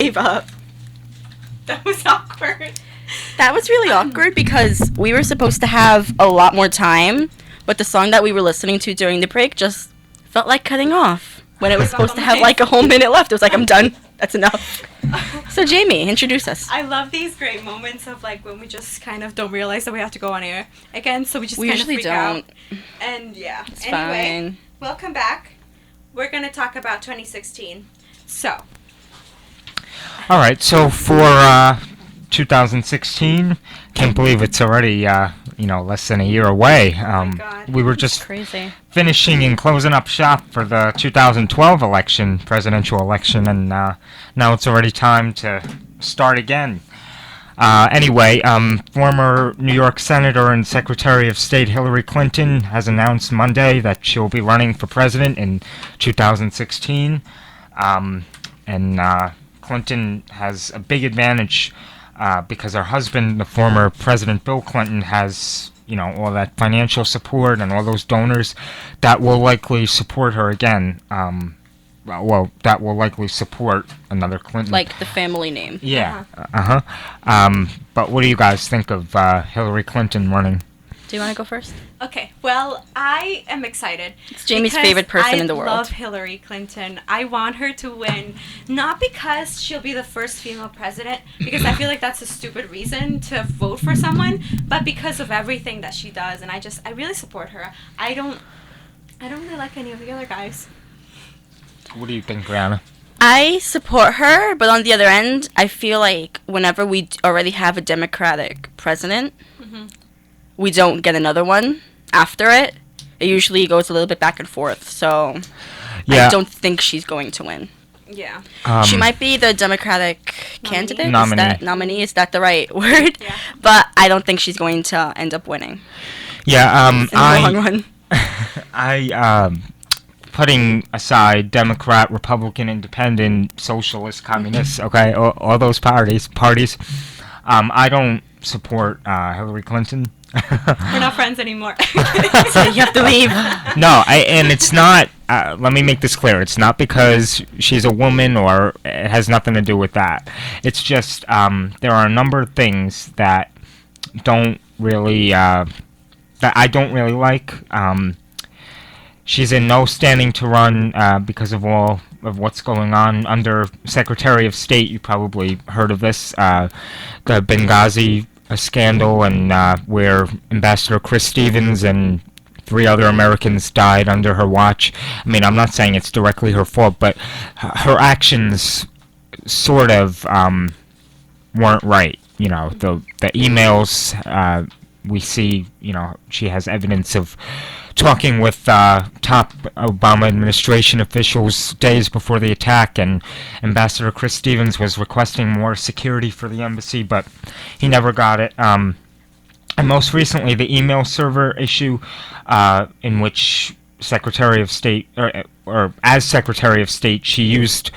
gave up. That was awkward. That was really awkward because we were supposed to have a lot more time, but the song that we were listening to during the break just felt like cutting off when it was supposed to have like a whole minute left. It was like, I'm done. That's enough. So Jamie, introduce us. I love these great moments of like when we just kind of don't realize that we have to go on air again, so we just kind of freak out. And yeah. It's anyway, fine. welcome back. We're going to talk about 2016. So. All right, so for 2016, can't believe it's already less than a year away. God. We were just Crazy. finishing and closing up shop for the 2012 election, presidential election, and now it's already time to start again. Anyway, former New York Senator and Secretary of State Hillary Clinton has announced Monday that she'll be running for president in 2016. Clinton has a big advantage because her husband, the former President Bill Clinton, has all that financial support and all those donors that will likely support her again. That will likely support another Clinton. Like the family name. Yeah. But what do you guys think of Hillary Clinton running? Do you want to go first? Okay, well, I am excited. It's Jamie's because favorite person in the world. I love Hillary Clinton. I want her to win, not because she'll be the first female president, because I feel like that's a stupid reason to vote for someone, but because of everything that she does, and I really support her. I don't really like any of the other guys. What do you think, Brianna? I support her, but on the other end, I feel like whenever we already have a Democratic president, we don't get another one after it. It usually goes a little bit back and forth, so I don't think she's going to win. Yeah. She might be the Democratic candidate. Nominee. Is that the right word? Yeah. But I don't think she's going to end up winning. Yeah. In the long run. Putting aside Democrat, Republican, Independent, Socialist, Communist, okay, all those parties, I don't support Hillary Clinton. We're not friends anymore. So you have to leave. No, and it's not, let me make this clear, it's not because she's a woman or it has nothing to do with that. It's just there are a number of things that don't really, that I don't really like. She's in no standing to run because of all of what's going on under Secretary of State. You probably heard of this, the Benghazi scandal, and where Ambassador Chris Stevens and 3 other Americans died under her watch. I mean, I'm not saying it's directly her fault, but her actions sort of weren't right. The emails we see, she has evidence of talking with top Obama administration officials days before the attack, and Ambassador Chris Stevens was requesting more security for the embassy, but he never got it. And most recently, the email server issue, in which Secretary of State, or as Secretary of State, she used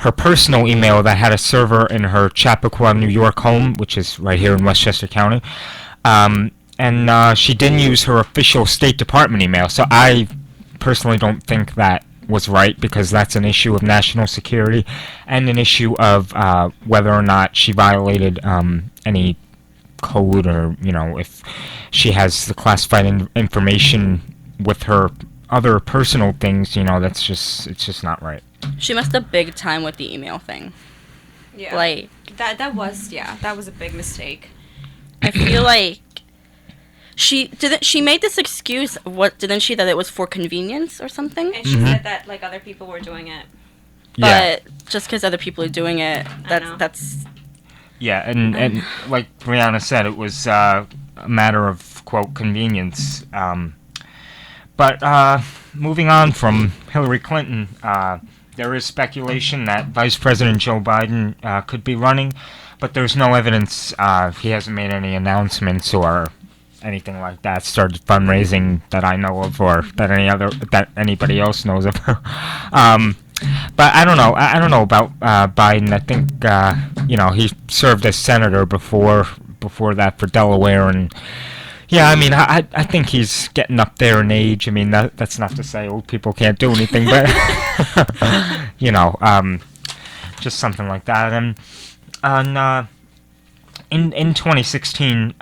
her personal email that had a server in her Chappaqua, New York home, which is right here in Westchester County. And she didn't use her official State Department email. So I personally don't think that was right, because that's an issue of national security and an issue of whether or not she violated any code, or if she has the classified information with her other personal things. It's just not right. She messed up big time with the email thing. Yeah. Like that was a big mistake. I feel like she made this excuse. Didn't she, that it was for convenience or something? And she said that like other people were doing it. But just because other people are doing it, that's yeah. And like Brianna said, it was a matter of, quote, convenience. But moving on from Hillary Clinton, there is speculation that Vice President Joe Biden could be running, but there's no evidence. He hasn't made any announcements or anything like that, started fundraising that I know of, or that anybody else knows of. But I don't know. I don't know about Biden. I think he served as senator before that for Delaware, and yeah, I mean, I think he's getting up there in age. I mean, that's not to say old people can't do anything, but just something like that. And in 2016,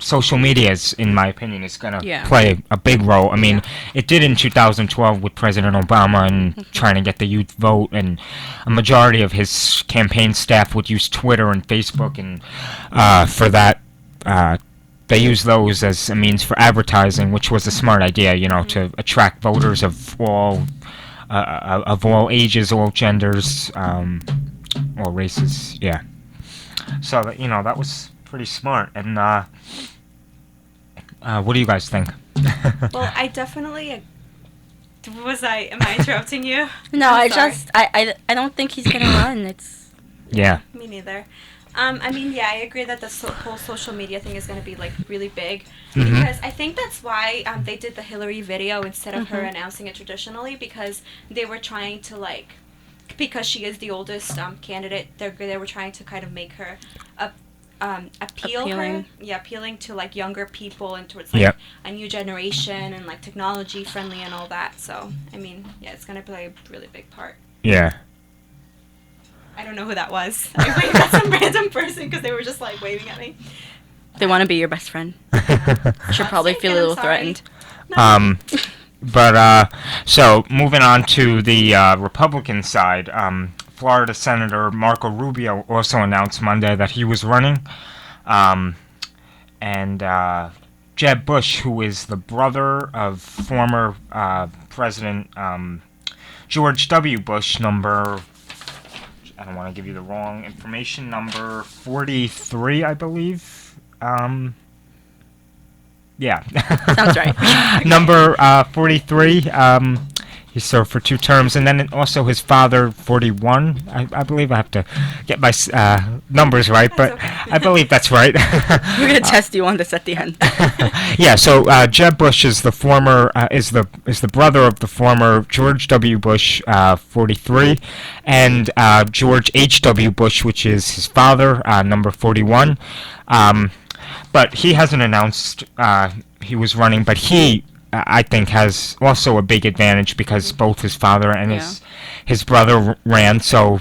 social media is, in my opinion, is going to Yeah. play a big role. I mean, it did in 2012 with President Obama and trying to get the youth vote, and a majority of his campaign staff would use Twitter and Facebook, and for that, they use those as a means for advertising, which was a smart idea, to attract voters of all ages, all genders, all races. Yeah. So that was pretty smart. And what do you guys think? Well, I definitely. Am I interrupting you? No, I'm sorry. I don't think he's gonna run. It's Yeah. Me neither. I mean, yeah, I agree that the whole social media thing is going to be like really big, Mhm. because I think that's why they did the Hillary video instead of her announcing it traditionally, because they were trying to because she is the oldest candidate, they were trying to kind of make her Appealing. appealing to like younger people and towards like Yep. a new generation and like technology friendly and all that. So I mean, yeah, it's going to play a really big part. Yeah. I don't know who that was. I waved at some random person because they were just like waving at me. they want to be your best friend. Should probably Say feel a again, I'm little sorry. threatened. But so moving on to the Republican side, Florida Senator Marco Rubio also announced Monday that he was running, and Jeb Bush, who is the brother of former President George W. Bush, I don't want to give you the wrong information, number 43, I believe. Yeah. Sounds right. Number 43. He served for 2 terms, and then also his father, 41. I believe I have to get my numbers right, but okay. I believe that's right. We're gonna test you on this at the end. Yeah. So Jeb Bush is the former is the brother of the former George W. Bush, 43, and George H.W. Bush, which is his father, number 41. But he hasn't announced he was running, but he, I think, has also a big advantage because both his father and his brother ran, so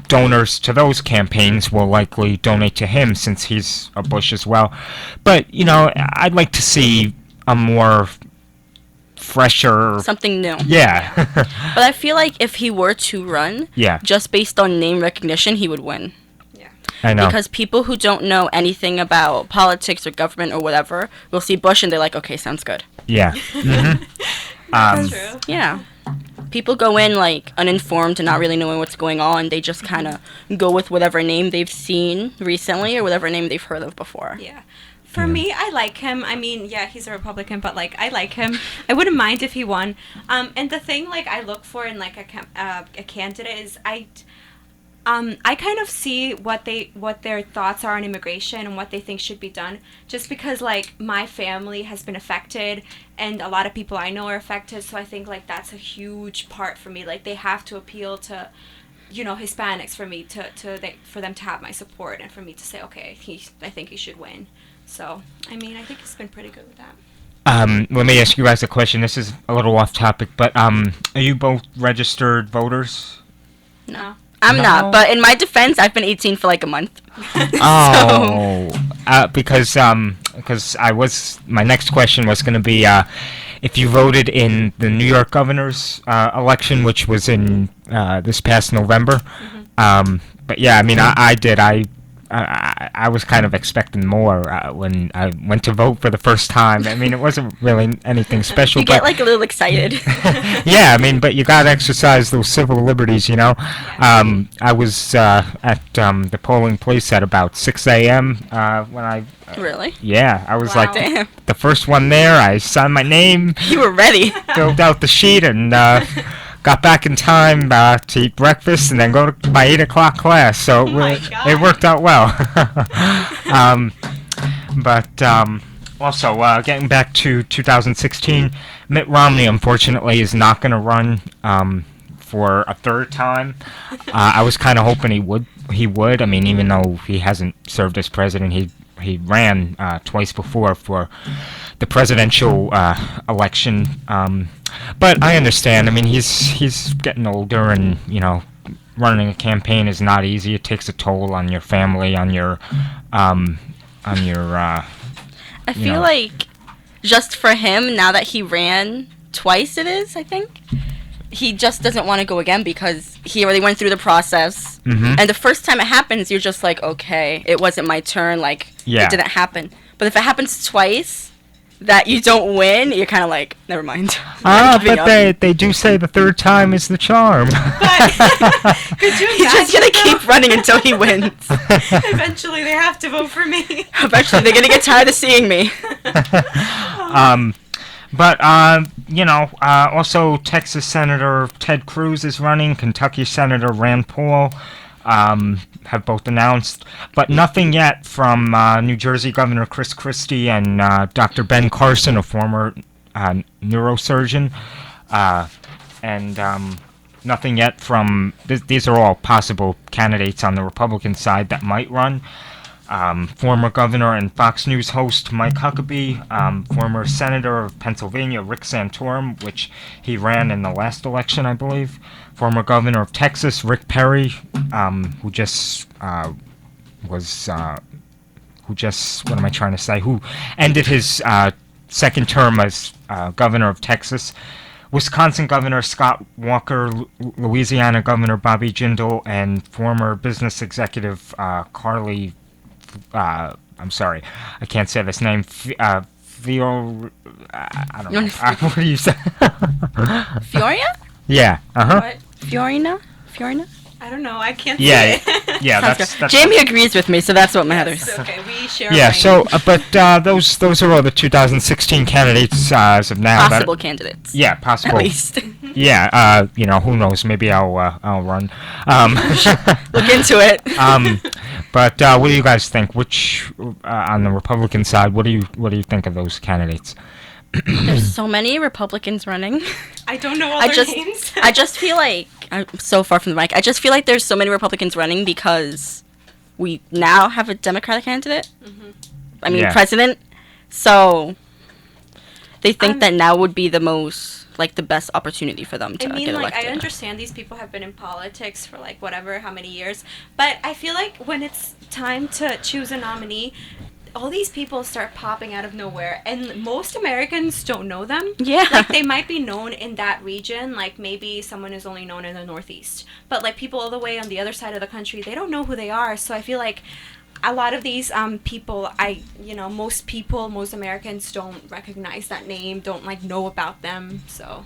donors to those campaigns will likely donate to him since he's a Bush as well. But, I'd like to see a more fresher... Something new. Yeah. But I feel like if he were to run, Yeah, just based on name recognition, he would win. I know. Because people who don't know anything about politics or government or whatever will see Bush and they're like, okay, sounds good. Yeah. Mm-hmm. That's true. Yeah. People go in like uninformed and not really knowing what's going on. They just kind of go with whatever name they've seen recently or whatever name they've heard of before. Yeah. For me, I like him. I mean, yeah, he's a Republican, but like I like him. I wouldn't mind if he won. And the thing like I look for in like a candidate is I kind of see what their thoughts are on immigration and what they think should be done. Just because like my family has been affected and a lot of people I know are affected, so I think like that's a huge part for me. Like they have to appeal to, Hispanics for me for them to have my support and for me to say okay, I think he should win. So I mean I think he's been pretty good with that. Let me ask you guys a question. This is a little off topic, but are you both registered voters? No. I'm No. not, but in my defense, I've been 18 for like a month. Oh, because my next question was going to be if you voted in the New York governor's election, which was in this past November. But yeah, I mean, I did. I was kind of expecting more when I went to vote for the first time. I mean, it wasn't really anything special. You get but like a little excited. yeah, I mean, but you gotta exercise those civil liberties, I was at the polling place at about 6 a.m. When I... Really? Yeah, I was Wow. like Damn. the first one there. I signed my name, You were ready. filled out the sheet, and got back in time to eat breakfast and then go to my 8 o'clock class. So my it God. worked out well. But also, getting back to 2016, Mitt Romney, unfortunately, is not going to run for a third time. I was kind of hoping he would. I mean, even though he hasn't served as president, he ran twice before for the presidential election. But I understand. I mean, he's getting older, and running a campaign is not easy. It takes a toll on your family, on your I feel like just for him, now that he ran twice, I think, he just doesn't want to go again because he already went through the process. Mhm. And the first time it happens, you're just like, okay, it wasn't my turn. Like, Yeah. it didn't happen. But if it happens twice, that you don't win, you're kind of like, never mind. I'm giving up. They do say the third time is the charm. But could you He's just imagine, gonna keep running until he wins. Eventually, they have to vote for me. Eventually, they're gonna get tired of seeing me. But also Texas Senator Ted Cruz is running. Kentucky Senator Rand Paul have both announced, but nothing yet from New Jersey Governor Chris Christie and Dr. Ben Carson, a former neurosurgeon, and nothing yet from. These are all possible candidates on the Republican side that might run. Former governor and Fox News host Mike Huckabee, former senator of Pennsylvania Rick Santorum, which he ran in the last election, I believe. Former governor of Texas Rick Perry, who ended his second term as governor of Texas. Wisconsin Governor Scott Walker, Louisiana Governor Bobby Jindal, and former business executive Carly. I'm sorry, I can't say this name. I don't know. What do you say? Fioria? Yeah. What? Fiorina? I don't know. I can't Yeah. say it. Yeah. Sounds That's good. Jamie agrees with me, so that's what matters. It's okay. We share. Yeah. a So, brain. but those are all the 2016 candidaks as of now. Possible candidates. Yeah, At possible. least. Yeah. Who knows? Maybe I'll run. Look into it. But what do you guys think? Which on the Republican side, what do you think of those candidates? There's so many Republicans running. I don't know all I their just, names. I just feel like I'm so far from the mic. I just feel like there's so many Republicans running because we now have a Democratic candidate. I mean, Yeah. president. So they think that now would be the best opportunity for them to I mean, get like, elected. I understand these people have been in politics for, like, whatever, how many years. But I feel like when it's time to choose a nominee, all these people start popping out of nowhere. And most Americans don't know them. Yeah. Like, they might be known in that region. Like, maybe someone is only known in the Northeast. But, like, people all the way on the other side of the country, they don't know who they are. So I feel like a lot of these people, most Americans don't recognize that name, don't, like, know about them. So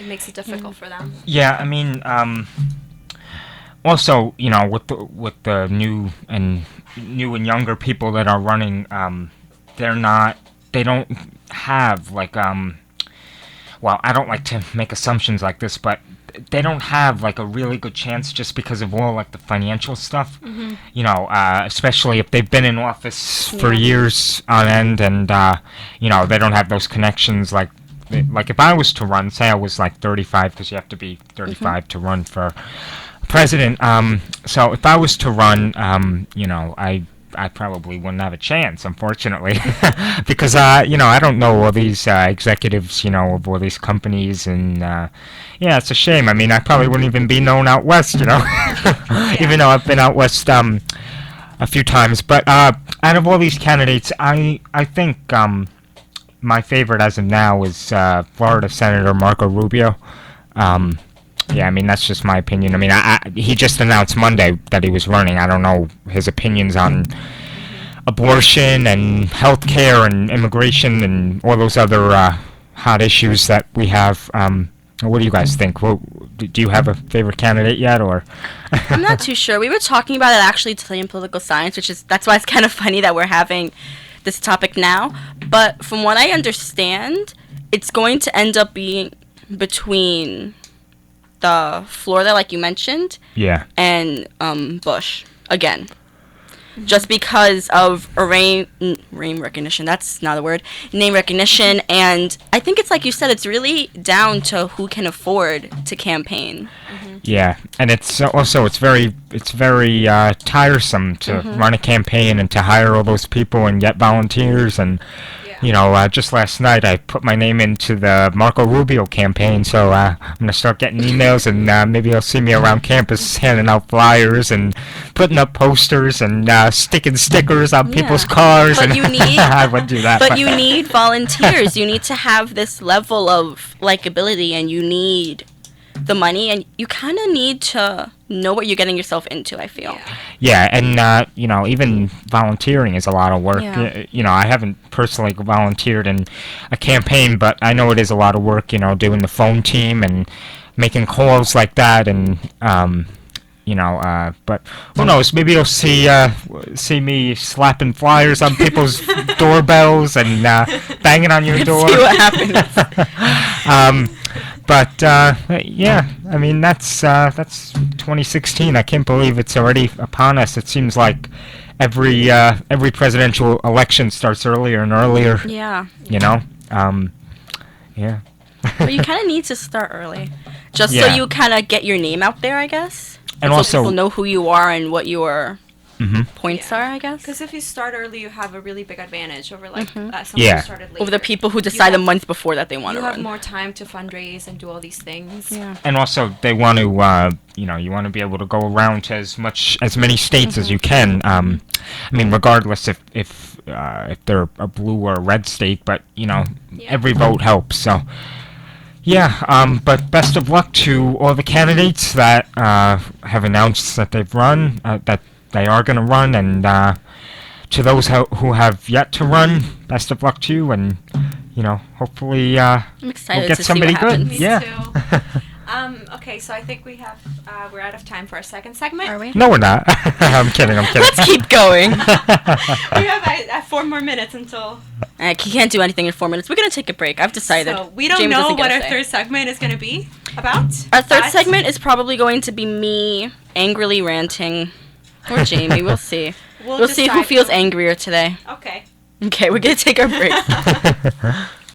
it makes it difficult for them. Yeah, I mean, also, with the new and younger people that are running, they don't have well, I don't like to make assumptions like this, but they don't have like a really good chance just because of all like the financial stuff. Especially if they've been in office for years on end, and they don't have those connections like if I was to run, say I was like 35, because you have to be 35 to run for president. So if I was to run, I probably wouldn't have a chance, unfortunately, because I don't know all these executives, of all these companies, and yeah, it's a shame. I mean, I probably wouldn't even be known out west, even though I've been out west a few times. But out of all these candidates, I think my favorite as of now is Florida Senator Marco Rubio. Yeah, I mean, that's just my opinion. I mean, he just announced Monday that he was running. I don't know his opinions on abortion and healthcare and immigration and all those other hot issues that we have. What do you guys think? Well, do you have a favorite candidate yet, or? I'm not too sure. We were talking about it actually today in political science, that's why it's kind of funny that we're having this topic now. But from what I understand, it's going to end up being between the Florida, like you mentioned, Yeah. and Bush again, just because of name recognition. That's not a word. Name recognition, and I think it's like you said. It's really down to who can afford to campaign. Yeah, and it's very tiresome to run a campaign and to hire all those people and get volunteers and You know, just last night I put my name into the Marco Rubio campaign, so I'm gonna start getting emails, and maybe you'll see me around campus handing out flyers and putting up posters and sticking stickers on people's cars. But and you need- I would do that. But you need volunteers. You need to have this level of likability, and you need the money, and you kind of need to know what you're getting yourself into, I feel. Yeah, and you know, even volunteering is a lot of work. Yeah. You know, I haven't personally volunteered in a campaign, but I know it is a lot of work. You know, doing the phone team and making calls like that, and you know, but who knows? Maybe you'll see me slapping flyers on people's doorbells and banging on your door. See what happens. But yeah, I mean that's 2016. I can't believe it's already upon us. It seems like every presidential election starts earlier and earlier. Yeah. You know, yeah. But you kind of need to start early, just so Yeah. you kind of get your name out there, I guess. And so also- people know who you are and what your points Yeah. are, I guess. Because if you start early, you have a really big advantage over like someone Yeah. who started later. Over the people who You decide a have- month before that they want You to have run. more time to fundraise and do all these things. Yeah. And also, they want to, you know, you want to be able to go around to as many states as you can. I mean, regardless if they're a blue or a red state, but you know, Yeah. every vote helps. So, yeah. But best of luck to all the candidates that have announced that they've run, that they are going to run, and to those who have yet to run, best of luck to you, and you know, hopefully. I'm excited We'll get to somebody see what good. happens. Me Yeah. too. Okay, so I think we have we're out of time for our second segment. Are we? No, we're not. I'm kidding. Let's keep going. We have 4 more minutes until. I can't do anything in 4 minutes. We're gonna take a break. I've decided. So we don't James know doesn't get what a our say. third segment is going to be about. Our third but- segment is probably going to be me angrily ranting, or Jamie. We'll see. We'll see who decide. feels angrier today. Okay. Okay, we're gonna take our break.